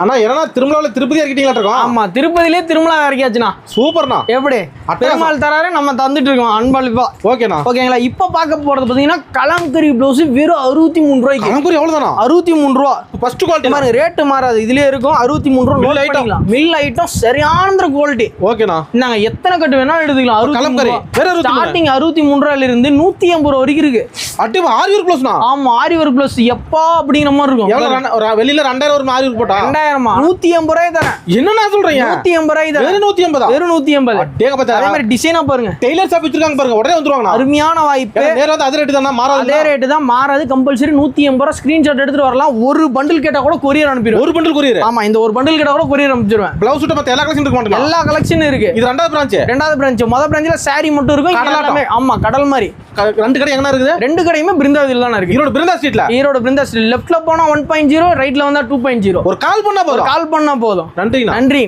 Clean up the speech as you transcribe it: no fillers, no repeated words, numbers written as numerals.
அண்ணா என்னன்னா திருமலாவில் திருப்பதி இறக்கிட்டீங்களா இருக்கோம்? ஆமா, திருப்பதியிலே திருமலா இறக்கியாச்சுண்ணா. சூப்பர்ண்ணா. எப்படி பெருமாள் தராரு, நம்ம தந்துட்டு இருக்கோம் அன்பளிப்பா. ஓகேண்ணா. ஓகேங்களா. இப்ப பார்க்க போறது பாத்தீங்கன்னா கலம்கரி பிளவுஸ் வெறும் 63 ரூபாய்க்கு. கலம்கரி எவ்வளவுதானா? 63 ரூபா. ஃபர்ஸ்ட் குவாலிட்டி பாருங்க, ரேட் மாறாது, இதுலயே இருக்கும். 63 ரூபா நோட் பண்ணிக்கலாம். மில் ஐட்டம் சரியான குவாலிட்டி. ஓகேண்ணா. நாங்க எத்தனை கட்டு வேணாலும் எடுத்துக்கலாம். கலம்கரி வேற ஸ்டார்டிங் 63 ரூபாயில இருந்து 180 ரூபா வரைக்கும் இருக்கு. அட்டி ஆரி ஒர்க் ப்ளஸ்னா? ஆமா, ஆரி ஒர்க் பிளஸ் எப்பா அப்படிங்கிற மாதிரி இருக்கும். எவ்வளவு வெளியில 2000 ஒரு ஆரி ஒர்க் போட்டா 2000 180 ரூபாய் தானே. என்னன்னா சொல்றீங்க? 180 ரூபாய் தானே. வெறும் 180. வெறும் 180. டேங்க பார்த்தா அதே மாதிரி டிசைனா பாருங்க. டெய்லர் ஷாப் வச்சிருக்காங்க பாருங்க, உடனே வந்துருவாங்க. அருமையான வாய்ப்பு. நேரா வந்து அதே ரேட் தானா? மாறாது. அதே ரேட் தான், மாறாது. கம்பல்சரி 180 ரூபாய். ஸ்கிரீன்ஷாட் எடுத்துட்டு வரலாம். ஒரு பண்டில் கேட்டா கூட கொரியர் அனுப்பிடுவோம். ஒரு பண்டில் கொரியர்? ஆமா, இந்த ஒரு பண்டில் கேட்டா கூட கொரியர் அனுப்பிடுவேன். பிளவுஸ் கிட்ட மத்த எல்லா கலெக்ஷன் இருக்கு மாட்டீங்க? எல்லா கலெக்ஷனும் இருக்கு. இது ரெண்டாவது பிரான்ச். ரெண்டாவது பிரான்ச். முதல் பிரான்ச்ல saree மட்டும் இருக்கும். எல்லாமே ஆமா கடல் மாதிரி. ரெண்டு கடை எங்க இருக்குது? ரெண்டு கடையுமே பிருந்தாவதில தான் இருக்கு. ஈரோடு பிருந்தா ஸ்ட்ரீட்ல. ஈரோடு பிருந்தா ஸ்ட்ரீட். லெஃப்ட்ல போனா 1.0, ரைட்ல வந்தா 2.0. ஒரு கால் பண்ணா போதும். கால் பண்ணா போதும். நன்றிண்ணா. நன்றி.